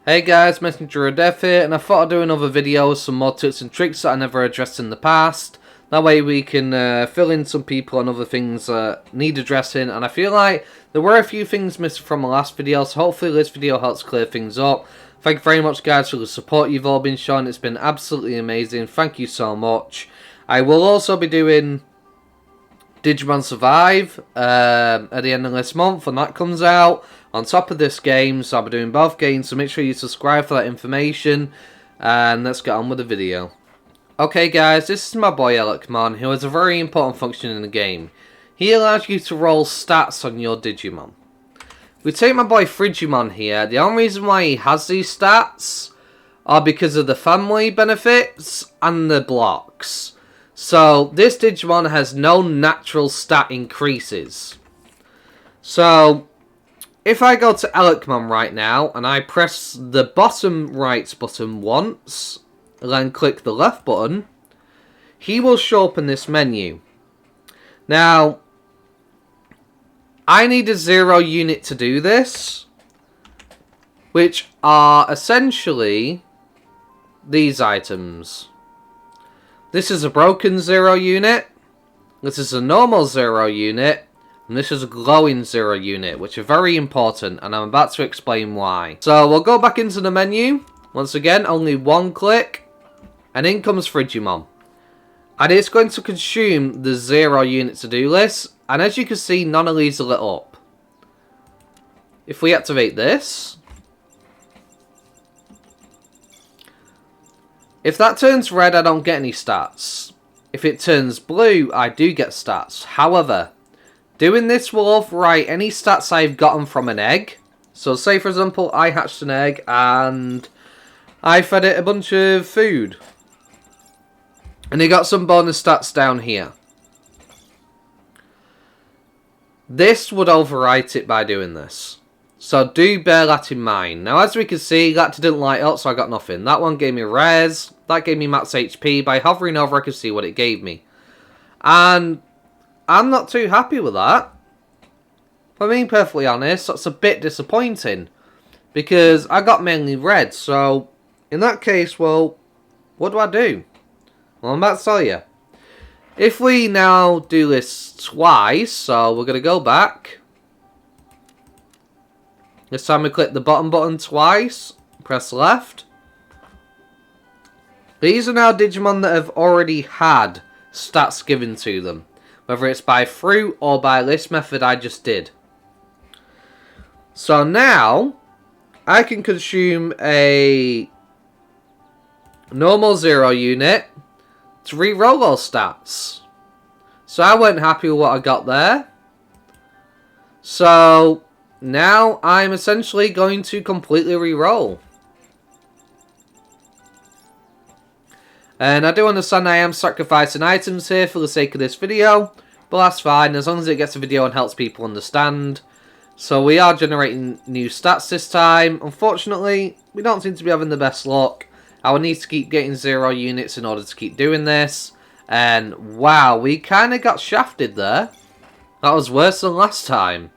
Hey guys, Messenger of Death here, and I thought I'd do another video with some more tips and tricks that I never addressed in the past. That way we can fill in some people and other things that need addressing, and I feel like there were a few things missing from the last video, so hopefully this video helps clear things up. Thank you very much guys for the support you've all been showing, it's been absolutely amazing, thank you so much. I will also be doing Digimon Survive at the end of this month when that comes out on top of this game, so I'll be doing both games, so make sure you subscribe for that information, and let's get on with the video. Okay guys, this is my boy Elecmon, who has a very important function in the game. He allows you to roll stats on your Digimon. We take my boy Frigimon here. The only reason why he has these stats are because of the family benefits and the blocks. So this Digimon has no natural stat increases. So if I go to Elecmon right now and I press the bottom right button once and then click the left button, he will show up in this menu. Now, I need a 0 unit to do this, which are essentially these items. This is a broken 0 unit, this is a normal 0 unit, and this is a glowing 0 unit, which are very important, and I'm about to explain why. So we'll go back into the menu. Once again, only one click, and in comes Frigimon. And it's going to consume the 0 unit to do this, and as you can see, none of these are lit up. If we activate this, if that turns red, I don't get any stats. If it turns blue, I do get stats. However, doing this will overwrite any stats I've gotten from an egg. So say for example, I hatched an egg and I fed it a bunch of food. And it got some bonus stats down here. This would overwrite it by doing this. So do bear that in mind. Now as we can see, that didn't light up, so I got nothing. That one gave me res. That gave me max HP. By hovering over, I could see what it gave me. And I'm not too happy with that. If I'm being perfectly honest, that's a bit disappointing. Because I got mainly red, so in that case, well, what do I do? Well, I'm about to tell you. If we now do this twice, so we're going to go back. This time we click the bottom button twice, press left. These are now Digimon that have already had stats given to them. Whether it's by fruit or by this method I just did. So now, I can consume a normal 0 unit to re-roll those stats. So I wasn't happy with what I got there. So now I'm essentially going to completely re-roll. And I do understand I am sacrificing items here for the sake of this video, but that's fine as long as it gets a video and helps people understand. So we are generating new stats this time. Unfortunately, we don't seem to be having the best luck. I will need to keep getting 0 units in order to keep doing this. And wow, we kind of got shafted there. That was worse than last time.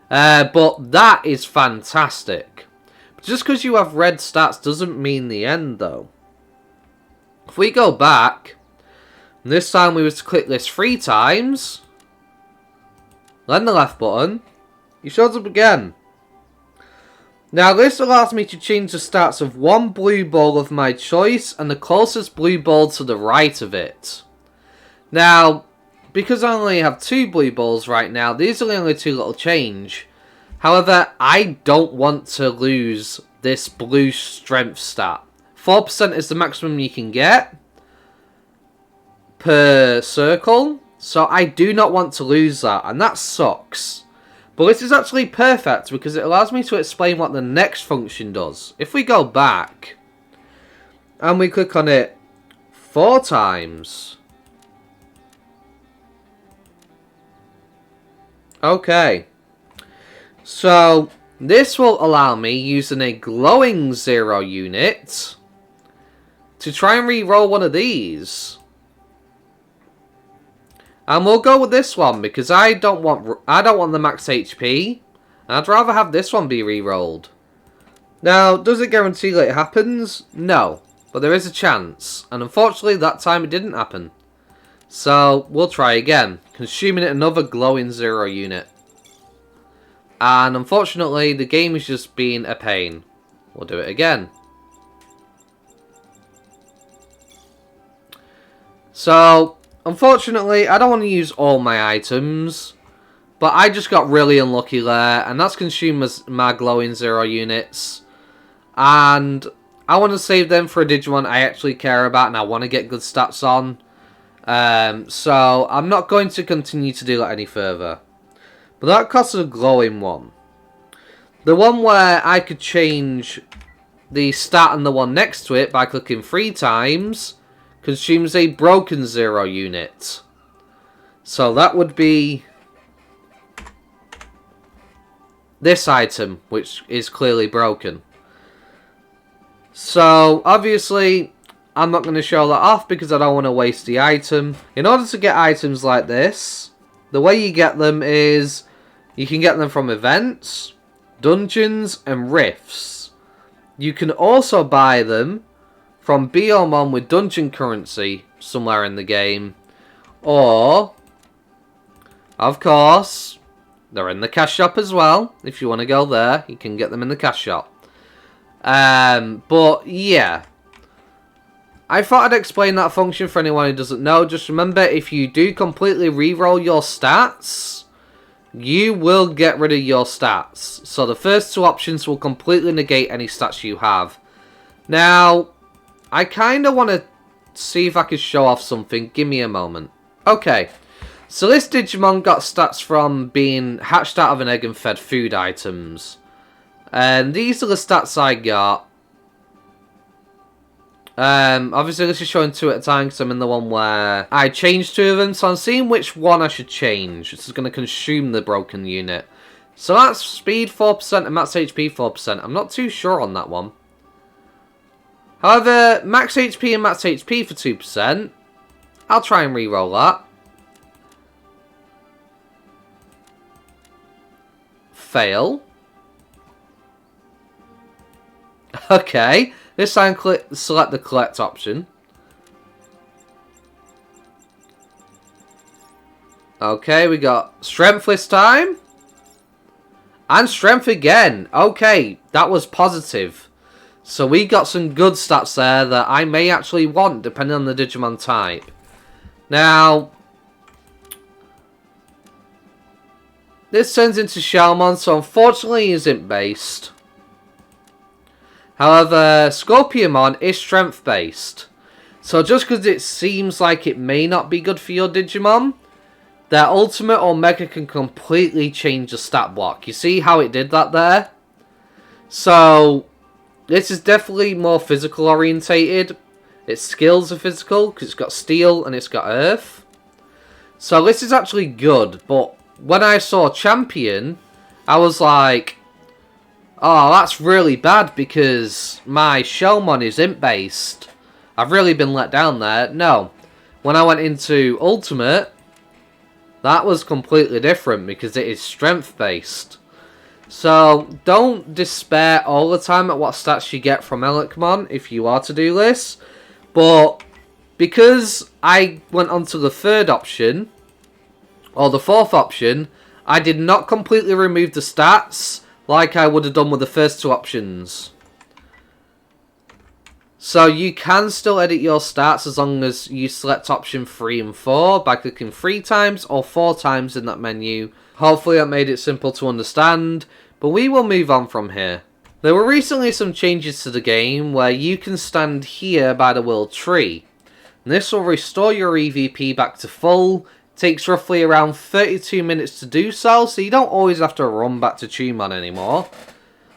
But that is fantastic. But just because you have red stats doesn't mean the end though. If we go back, and this time we were to click this 3 times, then the left button, he shows up again. Now this allows me to change the stats of one blue ball of my choice and the closest blue ball to the right of it. Now, because I only have 2 blue balls right now, these are the only 2 little change. However, I don't want to lose this blue strength stat. 4% is the maximum you can get per circle, so I do not want to lose that, and that sucks. But this is actually perfect because it allows me to explain what the next function does. If we go back and we click on it 4 times. Okay. So this will allow me, using a glowing 0 unit, to try and re-roll one of these. And we'll go with this one because I don't want the max HP. I'd rather have this one be re-rolled. Now, does it guarantee that it happens? No. But there is a chance. And unfortunately, that time it didn't happen. So, we'll try again. Consuming another glowing 0 unit. And unfortunately, the game is just being a pain. We'll do it again. So, unfortunately, I don't want to use all my items. But I just got really unlucky there. And that's consumed my glowing 0 units. And I want to save them for a Digimon I actually care about and I want to get good stats on. So I'm not going to continue to do that any further. But that costs a glowing one. The one where I could change the stat and the one next to it by clicking 3 times consumes a broken 0 unit. So that would be this item, which is clearly broken. So, obviously, I'm not going to show that off because I don't want to waste the item. In order to get items like this, the way you get them is you can get them from events, dungeons, and rifts. You can also buy them from Biomon with dungeon currency somewhere in the game. Or, of course, they're in the cash shop as well. If you want to go there, you can get them in the cash shop. But yeah, I thought I'd explain that function for anyone who doesn't know. Just remember, if you do completely reroll your stats, you will get rid of your stats. So the first 2 options will completely negate any stats you have. Now, I kind of want to see if I can show off something. Give me a moment. Okay, so this Digimon got stats from being hatched out of an egg and fed food items. And these are the stats I got. Obviously this is showing 2 at a time because I'm in the one where I changed 2 of them. So I'm seeing which one I should change. This is going to consume the broken unit. So that's speed 4% and max HP 4%. I'm not too sure on that one. However, max HP and max HP for 2%. I'll try and re-roll that. Fail. Okay, this time select the collect option. Okay, we got strength this time. And strength again. Okay, that was positive. So we got some good stats there that I may actually want depending on the Digimon type. Now, this turns into Shellmon, so unfortunately is Imp based. However, Scorpiomon is strength based. So just because it seems like it may not be good for your Digimon, their ultimate or mega can completely change the stat block. You see how it did that there? So this is definitely more physical orientated. Its skills are physical because it's got steel and it's got earth. So this is actually good, but when I saw Champion, I was like, oh, that's really bad because my Shellmon is Imp based. I've really been let down there. No. When I went into Ultimate, that was completely different because it is strength based. So don't despair all the time at what stats you get from Elecmon if you are to do this. But because I went on to the 3rd option, or the 4th option, I did not completely remove the stats like I would have done with the first 2 options. So you can still edit your stats as long as you select option 3 and 4 by clicking 3 times or 4 times in that menu. Hopefully that made it simple to understand, but we will move on from here. There were recently some changes to the game where you can stand here by the world tree. And this will restore your EVP back to full. Takes roughly around 32 minutes to do so you don't always have to run back to Tumon anymore.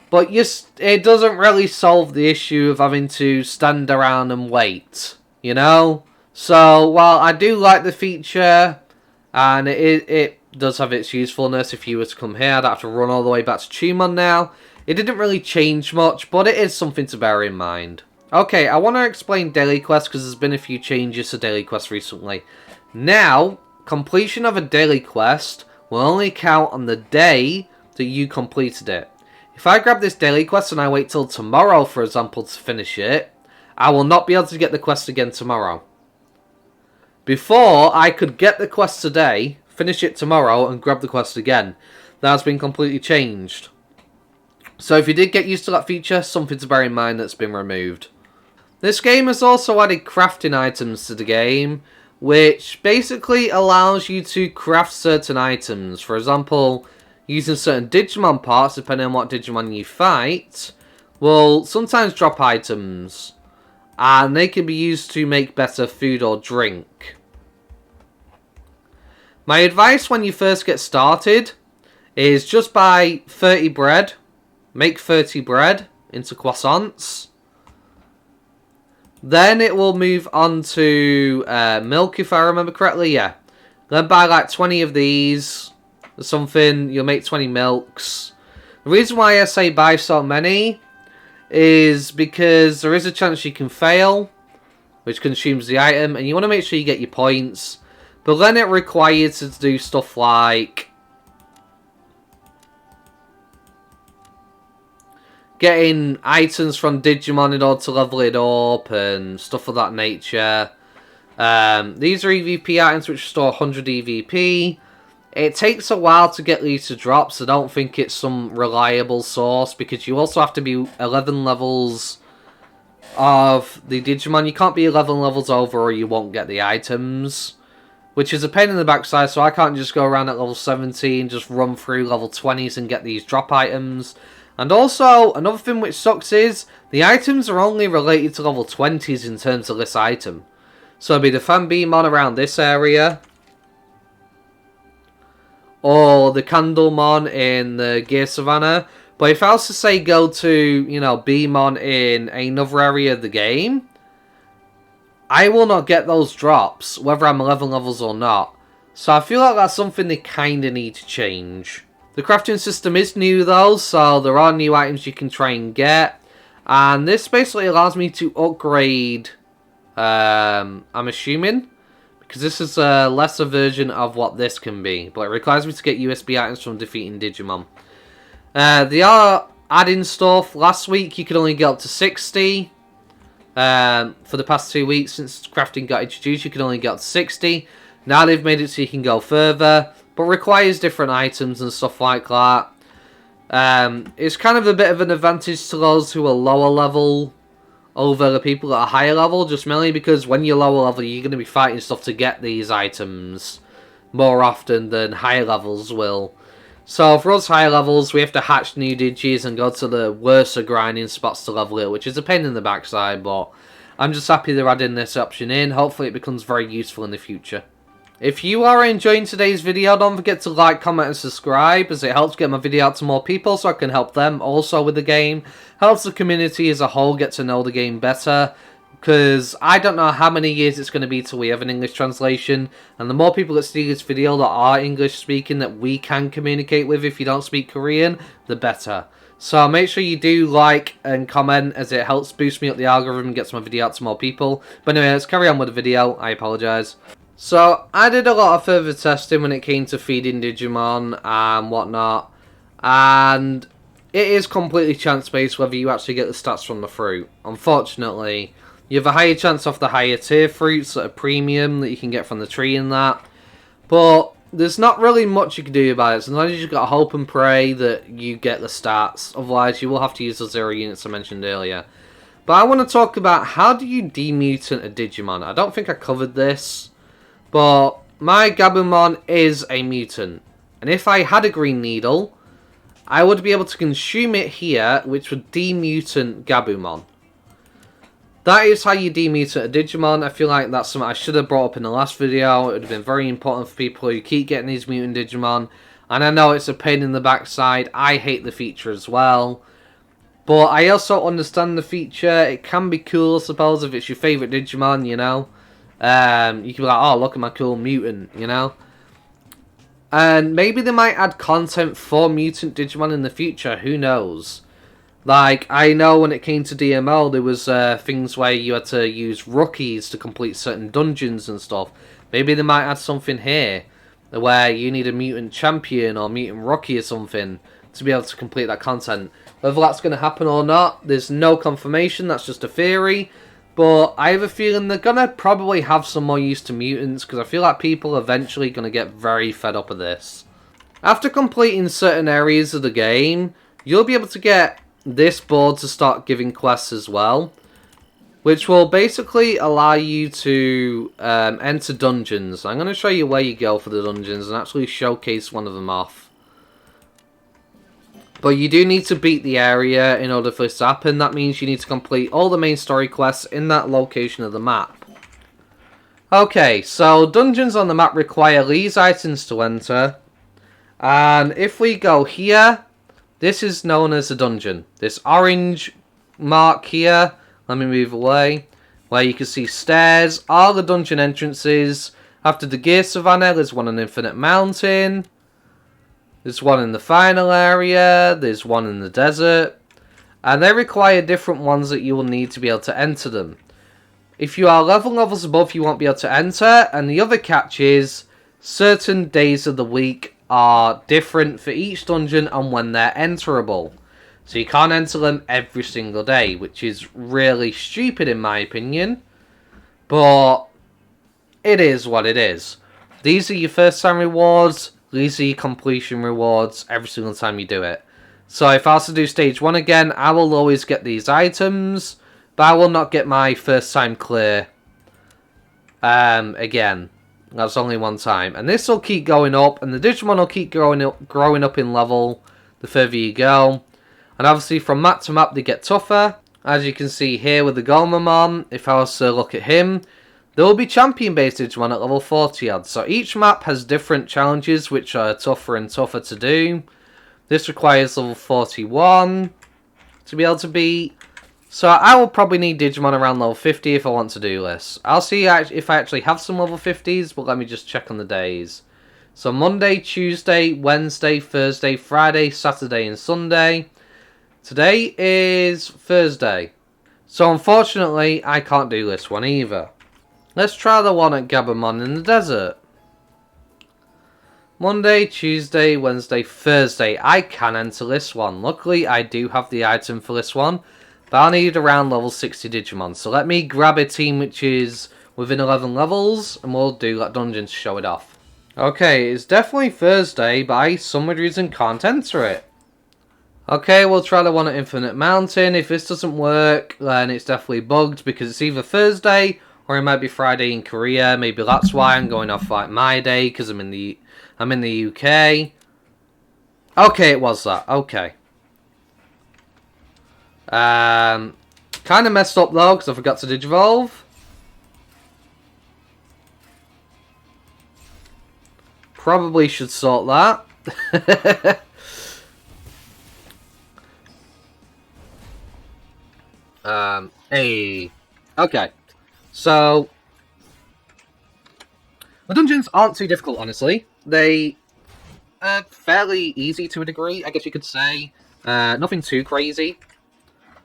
But it doesn't really solve the issue of having to stand around and wait, you know? So, while I do like the feature, and it does have its usefulness, if you were to come here, I'd have to run all the way back to Tumon now. It didn't really change much, but it is something to bear in mind. Okay, I want to explain daily quests because there's been a few changes to daily quests recently. Now, completion of a daily quest will only count on the day that you completed it. If I grab this daily quest and I wait till tomorrow, for example, to finish it, I will not be able to get the quest again tomorrow. Before, I could get the quest today, finish it tomorrow, and grab the quest again. That has been completely changed. So if you did get used to that feature, something to bear in mind that's been removed. This game has also added crafting items to the game, which basically allows you to craft certain items. For example, using certain Digimon parts, depending on what Digimon you fight, will sometimes drop items. And they can be used to make better food or drink. My advice when you first get started is just buy 30 bread, make 30 bread into croissants. Then it will move on to milk, if I remember correctly, yeah. Then buy like 20 of these or something, you'll make 20 milks. The reason why I say buy so many is because there is a chance you can fail, which consumes the item, and you want to make sure you get your points. But then it requires you to do stuff like getting items from Digimon in order to level it up and stuff of that nature. These are EVP items which store 100 EVP. It takes a while to get these to drop, so I don't think it's some reliable source, because you also have to be 11 levels of the Digimon. You can't be 11 levels over or you won't get the items, which is a pain in the backside, so I can't just go around at level 17, just run through level 20s and get these drop items. And also, another thing which sucks is, the items are only related to level 20s in terms of this item. So it'll be the Fanbeamon around this area, or the Candlemon in the Gear Savannah. But if I was to say go to, you know, Beamon in another area of the game, I will not get those drops, whether I'm 11 levels or not. So I feel like that's something they kind of need to change. The crafting system is new though, so there are new items you can try and get. And this basically allows me to upgrade, I'm assuming, because this is a lesser version of what this can be. But it requires me to get USB items from defeating Digimon. They are adding stuff. Last week you could only get up to 60. For the past 2 weeks since crafting got introduced, you could only get up to 60. Now they've made it so you can go further, but requires different items and stuff like that. It's kind of a bit of an advantage to those who are lower level over the people that are higher level, just mainly because when you're lower level, you're going to be fighting stuff to get these items more often than higher levels will. So for us higher levels, we have to hatch new Digis and go to the worse grinding spots to level it, which is a pain in the backside, but I'm just happy they're adding this option in. Hopefully it becomes very useful in the future. If you are enjoying today's video, don't forget to like, comment and subscribe, as it helps get my video out to more people so I can help them also with the game. Helps the community as a whole get to know the game better, because I don't know how many years it's going to be till we have an English translation, and the more people that see this video that are English speaking that we can communicate with if you don't speak Korean, the better. So make sure you do like and comment, as it helps boost me up the algorithm and gets my video out to more people. But anyway, let's carry on with the video. I apologise. So I did a lot of further testing when it came to feeding Digimon and whatnot, and it is completely chance-based whether you actually get the stats from the fruit. Unfortunately, you have a higher chance off the higher tier fruits that are premium that you can get from the tree and that. But there's not really much you can do about it. Sometimes you just got to hope and pray that you get the stats. Otherwise, you will have to use the 0 units I mentioned earlier. But I want to talk about how do you demutant a Digimon. I don't think I covered this. But my Gabumon is a mutant. And if I had a green needle, I would be able to consume it here, which would demutant Gabumon. That is how you demutant a Digimon. I feel like that's something I should have brought up in the last video. It would have been very important for people who keep getting these mutant Digimon. And I know it's a pain in the backside. I hate the feature as well. But I also understand the feature. It can be cool, I suppose, if it's your favourite Digimon, you know. You can be like, oh, look at my cool mutant, you know. And maybe they might add content for mutant Digimon in the future. Who knows? Like, I know when it came to DML, there was things where you had to use rookies to complete certain dungeons and stuff. Maybe they might add something here where you need a mutant champion or mutant rookie or something to be able to complete that content. Whether that's going to happen or not, there's no confirmation, that's just a theory. But I have a feeling they're going to probably have some more use to mutants, because I feel like people are eventually going to get very fed up of this. After completing certain areas of the game, you'll be able to get this board to start giving quests as well, which will basically allow you to enter dungeons. I'm going to show you where you go for the dungeons and actually showcase one of them off. But you do need to beat the area in order for this to happen. That means you need to complete all the main story quests in that location of the map. Okay, so dungeons on the map require these items to enter. And if we go here, this is known as a dungeon. This orange mark here, let me move away, where you can see stairs, all the dungeon entrances. After the Gear Savannah, there's one on Infinite Mountain. There's one in the final area, there's one in the desert, and they require different ones that you will need to be able to enter them. If you are levels above, you won't be able to enter, and the other catch is certain days of the week are different for each dungeon and when they're enterable. So you can't enter them every single day, which is really stupid in my opinion, but it is what it is. These are your first time rewards. These are your completion rewards every single time you do it. So if I was to do stage 1 again, I will always get these items, but I will not get my first time clear again. That's only one time. And this will keep going up, and the Digimon will keep growing up in level the further you go. And obviously from map to map they get tougher. As you can see here with the Gomamon, if I was to look at him, there will be champion-based Digimon at level 40 odd. So each map has different challenges which are tougher and tougher to do. This requires level 41 to be able to beat. So I will probably need Digimon around level 50 if I want to do this. I'll see if I actually have some level 50s, but let me just check on the days. So Monday, Tuesday, Wednesday, Thursday, Friday, Saturday and Sunday. Today is Thursday. So unfortunately, I can't do this one either. Let's try the one at Gabumon in the desert. Monday, Tuesday, Wednesday, Thursday. I can enter this one. Luckily, I do have the item for this one. But I'll need around level 60 Digimon. So let me grab a team which is within 11 levels. And we'll do that dungeon to show it off. Okay, it's definitely Thursday. But I, some weird reason, can't enter it. Okay, we'll try the one at Infinite Mountain. If this doesn't work, then it's definitely bugged. Because it's either Thursday or it might be Friday in Korea. Maybe that's why I'm going off like my day. Because I'm in the UK. Okay, it was that. Okay. Kind of messed up though, because I forgot to Digivolve. Probably should sort that. Hey. Okay. So, the dungeons aren't too difficult, honestly. They are fairly easy to a degree, I guess you could say. Nothing too crazy.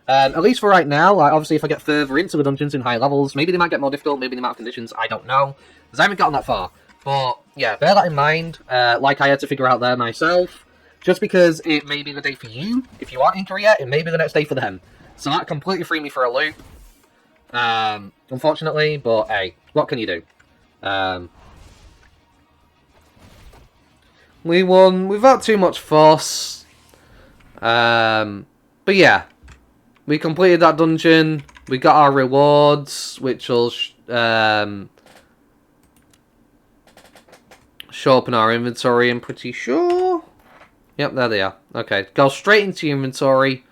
At least for right now. Like, obviously if I get further into the dungeons in high levels, maybe they might get more difficult, maybe they might have conditions, I don't know. Because I haven't gotten that far. But, yeah, bear that in mind. Like I had to figure out there myself. Just because it may be the day for you. If you aren't in Korea, it may be the next day for them. So that completely threw me for a loop. Unfortunately, but hey, what can you do? We won without too much fuss. But yeah, we completed that dungeon. We got our rewards, which will show up in our inventory, I'm pretty sure. Yep, there they are. Okay, go straight into your inventory.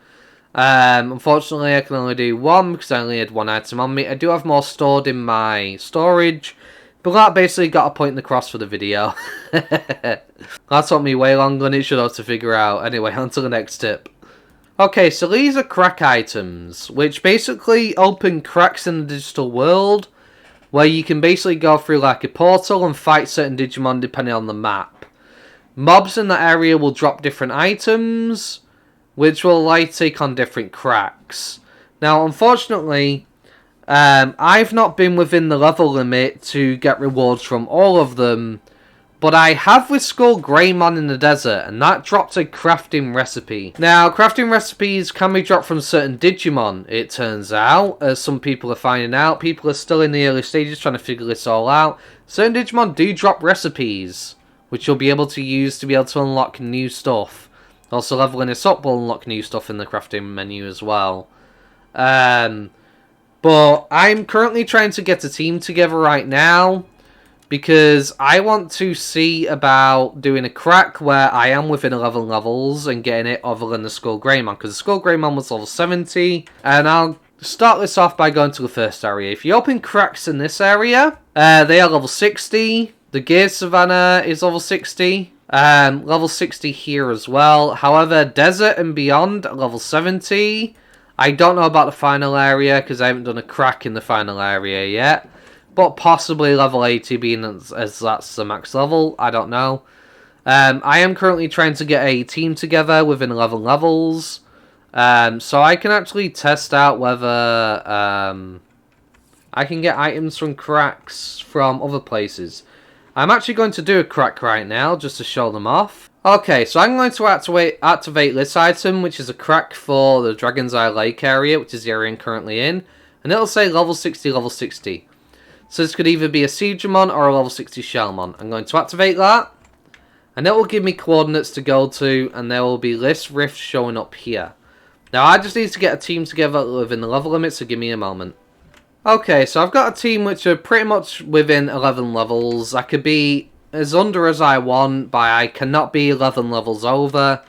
Unfortunately, I can only do one because I only had one item on me. I do have more stored in my storage, but that basically got a point in the cross for the video. That took me way longer than it should have to figure out. Anyway, on to the next tip. Okay, so these are crack items, which basically open cracks in the digital world, where you can basically go through like a portal and fight certain Digimon depending on the map. Mobs in that area will drop different items, which will like take on different cracks. Now, unfortunately, I've not been within the level limit to get rewards from all of them, But I have with Skull Greymon in the desert, and that dropped a crafting recipe. Now, crafting recipes can be dropped from certain Digimon, it turns out, as some people are finding out. People are still in the early stages trying to figure this all out. Certain Digimon do drop recipes, which you'll be able to use to be able to unlock new stuff. Also, leveling this up will unlock new stuff in the crafting menu as well. But I'm currently trying to get a team together right now, because I want to see about doing a crack where I am within 11 levels and getting it other than the Skull Greymon, because the Skull Greymon was level 70, and I'll start this off by going to the first area. If you open cracks in this area, they are level 60. The Gear Savannah is level 60. Level 60 here as well. However, Desert and Beyond, level 70. I don't know about the final area, because I haven't done a crack in the final area yet. But possibly level 80 being as that's the max level. I don't know. I am currently trying to get a team together within 11 levels. So I can actually test out whether I can get items from cracks from other places. I'm actually going to do a crack right now just to show them off. Okay, so I'm going to activate this item, which is a crack for the Dragon's Eye Lake area, which is the area I'm currently in. And it'll say level 60, level 60. So this could either be a Siegramon or a level 60 Shellmon. I'm going to activate that. And it will give me coordinates to go to. And there will be list rifts showing up here. Now I just need to get a team together within the level limit. So give me a moment. Okay, so I've got a team which are pretty much within 11 levels. I could be as under as I want. But I cannot be 11 levels over.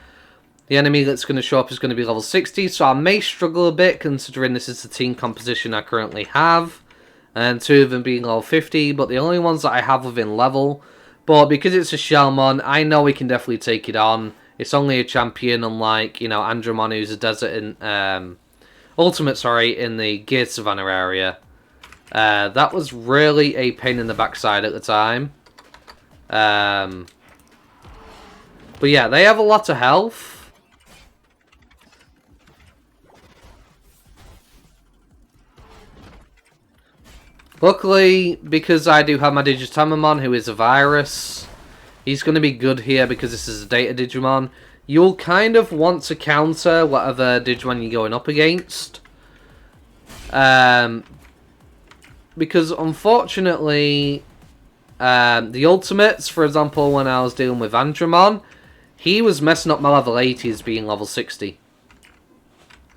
The enemy that's going to show up is going to be level 60. So I may struggle a bit considering this is the team composition I currently have. And 2 of them being level 50, but the only ones that I have within level. But because it's a Shellmon, I know we can definitely take it on. It's only a champion, unlike, you know, Andromon, who's a desert in Ultimate, sorry, in the Gear Savannah area. That was really a pain in the backside at the time. But yeah, they have a lot of health. Luckily, because I do have my Digitamamon, who is a virus, he's going to be good here because this is a data Digimon. You'll kind of want to counter whatever Digimon you're going up against. Because unfortunately, the Ultimates, for example, when I was dealing with Andromon, he was messing up my level 80s being level 60.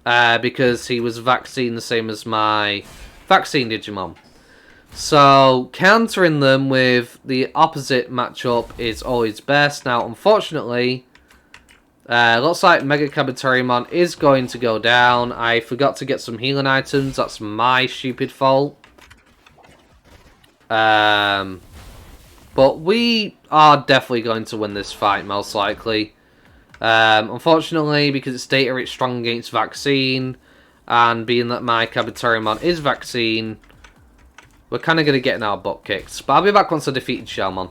Because he was vaccine the same as my vaccine Digimon. So, countering them with the opposite matchup is always best. Now, unfortunately, looks like Mega Kabuterimon is going to go down. I forgot to get some healing items. That's my stupid fault. But we are definitely going to win this fight, most likely. Unfortunately, because it's data, it's strong against vaccine. And being that my Kabuterimon is vaccine, we're kind of going to get in our butt kicked. But I'll be back once I defeated Shellmon.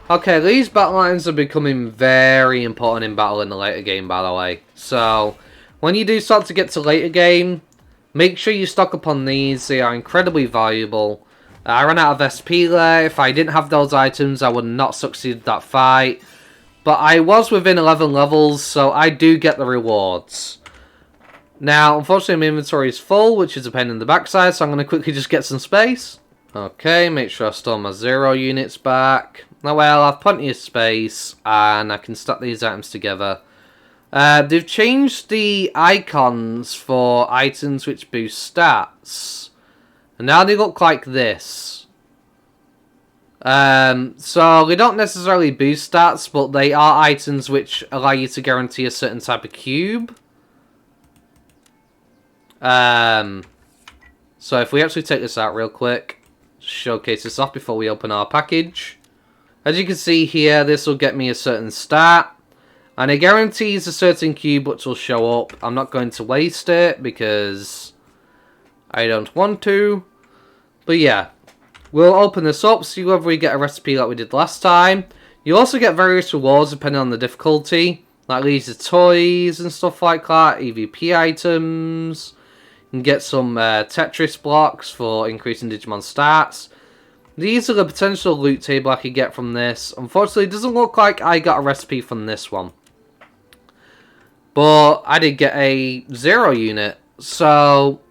Okay, these battle lines are becoming very important in battle in the later game, by the way. So, when you do start to get to later game, make sure you stock up on these. They are incredibly valuable. I ran out of SP there. If I didn't have those items, I would not succeed that fight. But I was within 11 levels, so I do get the rewards. Now, unfortunately, my inventory is full, which is a pain in the backside, so I'm going to quickly just get some space. Okay, make sure I store my 0 units back. Now, well, I have plenty of space, and I can stack these items together. They've changed the icons for items which boost stats. And now they look like this. So they don't necessarily boost stats, but they are items which allow you to guarantee a certain type of cube. So if we actually take this out real quick, showcase this off before we open our package. As you can see here, this will get me a certain stat. And it guarantees a certain cube which will show up. I'm not going to waste it because I don't want to. But yeah. We'll open this up, see whether we get a recipe like we did last time. You also get various rewards depending on the difficulty. Like these are toys and stuff like that, EVP items. You can get some Tetris blocks for increasing Digimon stats. These are the potential loot table I could get from this. Unfortunately, it doesn't look like I got a recipe from this one. But I did get a 0 unit. So,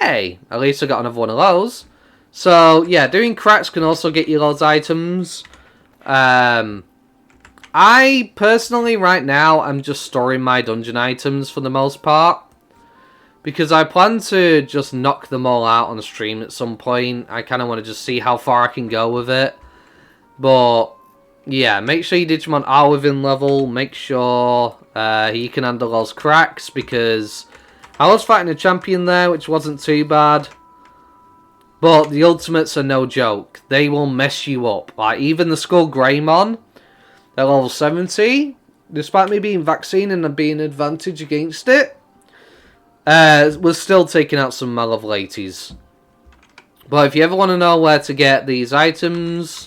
hey, at least I got another one of those. So, yeah, doing cracks can also get you those items. I, personally, right now, I'm just storing my dungeon items for the most part. Because I plan to just knock them all out on stream at some point. I kind of want to just see how far I can go with it. But, yeah, make sure your Digimon are within level. Make sure you can handle those cracks. Because I was fighting a champion there, which wasn't too bad. But the ultimates are no joke. They will mess you up. Like, even the Skull Greymon, they're level 70. Despite me being vaccine and being an advantage against it, was still taking out some my level 80s. But if you ever want to know where to get these items,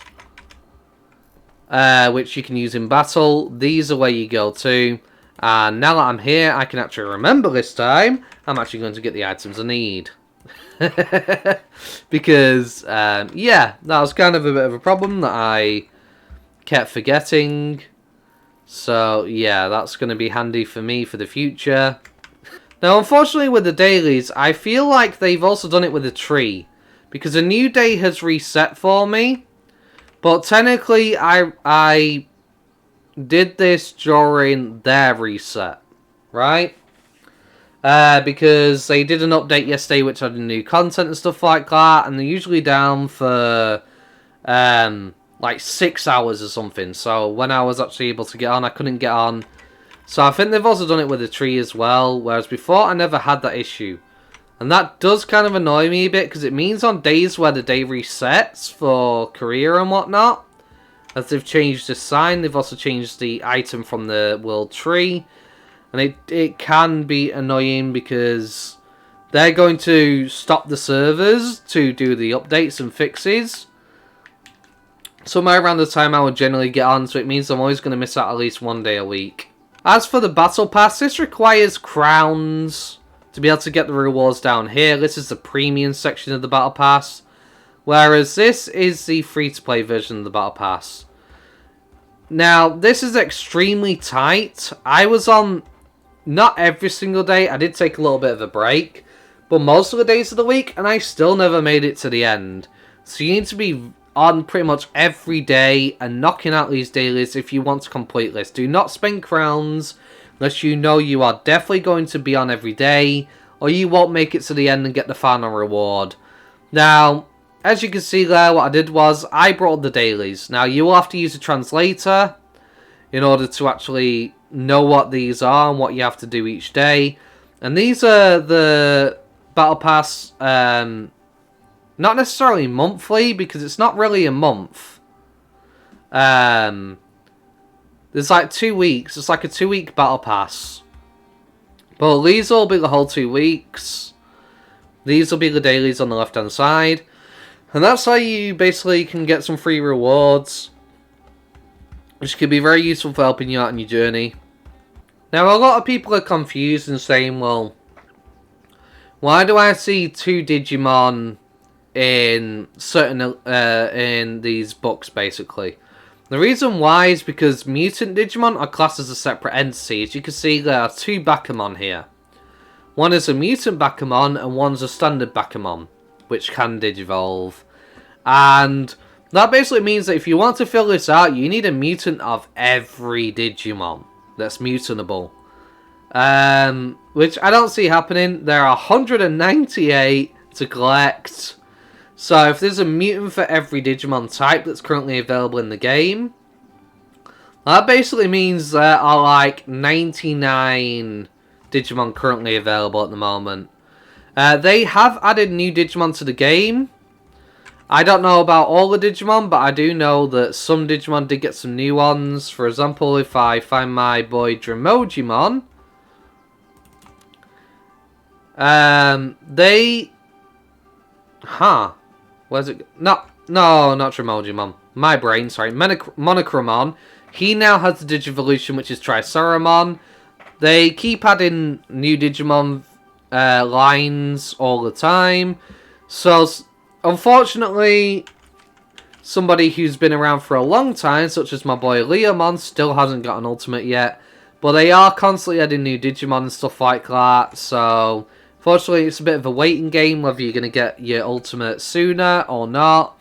which you can use in battle, these are where you go to. And now that I'm here, I can actually remember this time, I'm actually going to get the items I need. Because, yeah, that was kind of a bit of a problem that I kept forgetting. So, yeah, that's going to be handy for me for the future. Now, unfortunately with the dailies, I feel like they've also done it with the tree. Because a new day has reset for me. But technically, I did this during their reset. Right? Because they did an update yesterday which had new content and stuff like that. And they're usually down for like 6 hours or something. So when I was actually able to get on, I couldn't get on. So I think they've also done it with the tree as well. Whereas before, I never had that issue. And that does kind of annoy me a bit. Because it means on days where the day resets for Korea and whatnot, as they've changed the sign, they've also changed the item from the world tree. And it can be annoying because they're going to stop the servers to do the updates and fixes. Somewhere around the time I would generally get on, so it means I'm always going to miss out at least one day a week. As for the Battle Pass, this requires crowns to be able to get the rewards down here. This is the premium section of the Battle Pass. Whereas this is the free-to-play version of the Battle Pass. Now, this is extremely tight. I was on... not every single day. I did take a little bit of a break. But most of the days of the week, and I still never made it to the end. So you need to be on pretty much every day and knocking out these dailies if you want to complete this. Do not spend crowns unless you know you are definitely going to be on every day, or you won't make it to the end and get the final reward. Now, as you can see there, what I did was I brought the dailies. Now, you will have to use a translator in order to actually know what these are and what you have to do each day. And these are the Battle Pass, not necessarily monthly, because it's not really a month. There's like 2 weeks. It's like a 2-week Battle Pass. But these will be the whole 2 weeks. These will be the dailies on the left-hand side. And that's how you basically can get some free rewards, which can be very useful for helping you out on your journey. Now, a lot of people are confused and saying, well, why do I see 2 Digimon in certain in these books, basically? The reason why is because Mutant Digimon are classed as a separate entity. As you can see, there are 2 Bakumon here. One is a Mutant Bakumon and one's a Standard Bakumon, which can Digivolve. And that basically means that if you want to fill this out, you need a mutant of every Digimon that's mutantable. Which I don't see happening. There are 198 to collect. So if there's a mutant for every Digimon type that's currently available in the game, that basically means there are like 99 Digimon currently available at the moment. They have added new Digimon to the game. I don't know about all the Digimon, but I do know that some Digimon did get some new ones. For example, if I find my boy Dremogimon, they... Where's it? No, not Tremojimon. My brain, sorry. Monochromon. He now has the Digivolution, which is Triceramon. They keep adding new Digimon lines all the time. So, unfortunately, somebody who's been around for a long time, such as my boy Leomon, still hasn't got an ultimate yet. But they are constantly adding new Digimon and stuff like that. So, fortunately, it's a bit of a waiting game whether you're going to get your ultimate sooner or not.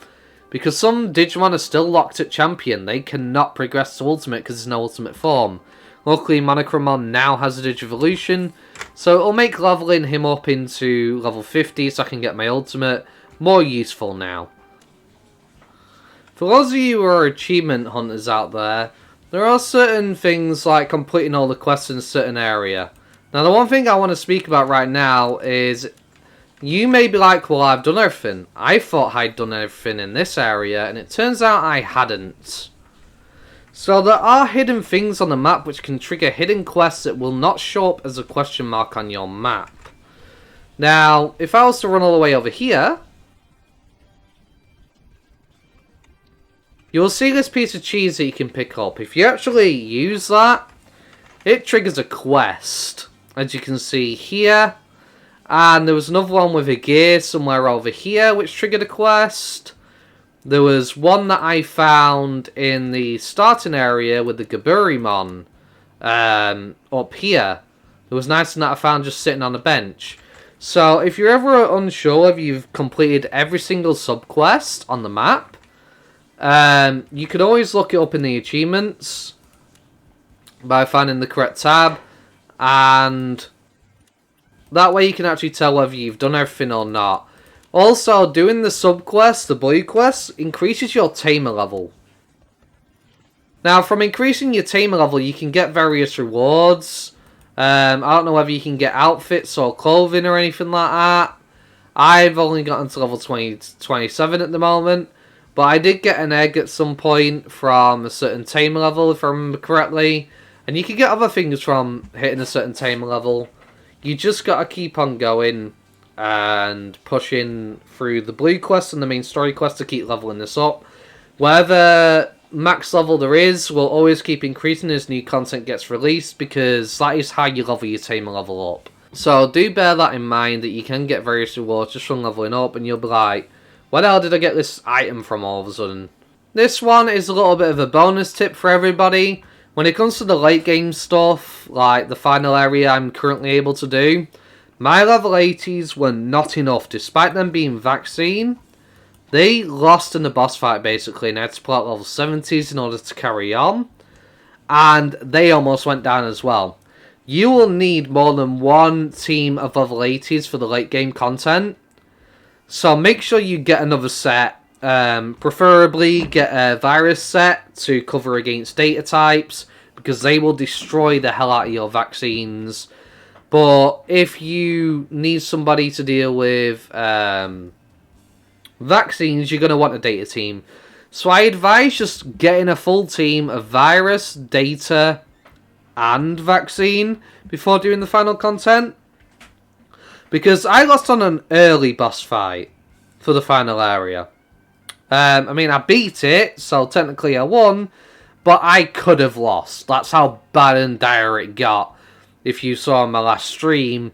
Because some Digimon are still locked at Champion. They cannot progress to ultimate because there's no ultimate form. Luckily, Monochromon now has a Digivolution. So it'll make leveling him up into level 50 so I can get my ultimate more useful now. For those of you who are achievement hunters out there, there are certain things like completing all the quests in a certain area. Now the one thing I want to speak about right now is, you may be like, well, I've done everything. I thought I'd done everything in this area, and it turns out I hadn't. So there are hidden things on the map which can trigger hidden quests that will not show up as a question mark on your map. Now, if I was to run all the way over here, you'll see this piece of cheese that you can pick up. If you actually use that, it triggers a quest, as you can see here. And there was another one with a gear somewhere over here which triggered a quest. There was one that I found in the starting area with the Gaburimon up here. There was nice one that I found just sitting on a bench. So if you're ever unsure if you've completed every single subquest on the map, you could always look it up in the achievements by finding the correct tab, and that way you can actually tell whether you've done everything or not. Also, doing the subquest, the blue quest, increases your tamer level. Now, from increasing your tamer level, you can get various rewards. I don't know whether you can get outfits or clothing or anything like that. I've only gotten to level 27 at the moment. But I did get an egg at some point from a certain tamer level, if I remember correctly. And you can get other things from hitting a certain tamer level. You just gotta keep on going and pushing through the blue quest and the main story quest to keep leveling this up. Whatever max level there is will always keep increasing as new content gets released, because that is how you level your tamer level up. So do bear that in mind, that you can get various rewards just from leveling up, and you'll be like, where the hell did I get this item from all of a sudden? This one is a little bit of a bonus tip for everybody. When it comes to the late game stuff, like the final area I'm currently able to do, my level 80s were not enough. Despite them being vaccine, they lost in the boss fight basically, and I had to pull out level 70s in order to carry on. And they almost went down as well. You will need more than one team of level 80s for the late game content. So make sure you get another set. Preferably get a virus set to cover against data types, because they will destroy the hell out of your vaccines. But if you need somebody to deal with vaccines, you're going to want a data team. So I advise just getting a full team of virus, data, and vaccine before doing the final content. Because I lost on an early boss fight for the final area. I mean, I beat it, so technically I won, but I could have lost. That's how bad and dire it got. If you saw my last stream,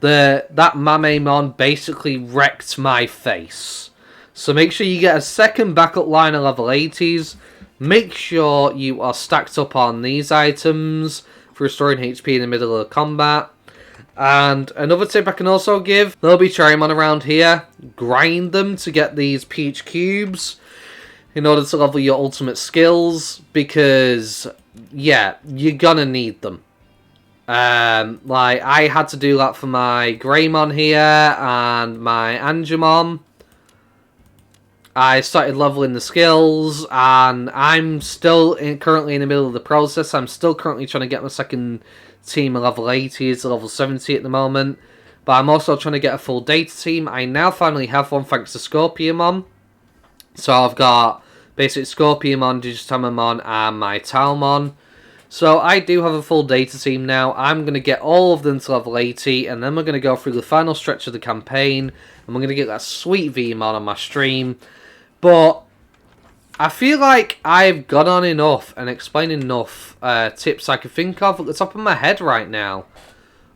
that Mamemon basically wrecked my face. So make sure you get a second backup line of level 80s. Make sure you are stacked up on these items for restoring HP in the middle of combat. And another tip I can also give, there'll be Cherrymon around here. Grind them to get these peach cubes in order to level your ultimate skills, because, yeah, you're gonna need them. Like, I had to do that for my Greymon here and my Angemon. I started leveling the skills, and I'm still currently in the middle of the process. I'm still currently trying to get my second team of level 80 to level 70 at the moment. But I'm also trying to get a full data team. I now finally have one thanks to Scorpiomon. So I've got basic Scorpiomon, Digitamamon, and my Talmon. So I do have a full data team now. I'm going to get all of them to level 80, and then we're going to go through the final stretch of the campaign, and we're going to get that sweet VMod on my stream. But I feel like I've gone on enough and explained enough tips I can think of at the top of my head right now.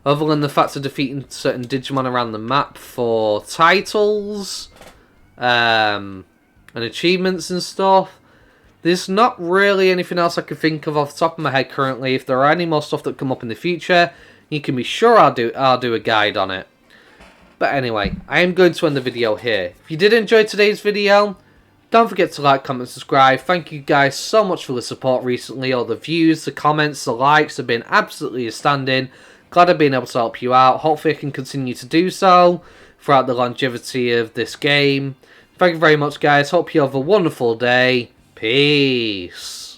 Other than the fact of defeating certain Digimon around the map for titles and achievements and stuff. There's not really anything else I can think of off the top of my head currently. If there are any more stuff that come up in the future, you can be sure I'll do a guide on it. But anyway, I am going to end the video here. If you did enjoy today's video, don't forget to like, comment, subscribe. Thank you guys so much for the support recently. All the views, the comments, the likes have been absolutely outstanding. Glad I've been able to help you out. Hopefully I can continue to do so throughout the longevity of this game. Thank you very much, guys. Hope you have a wonderful day. Peace.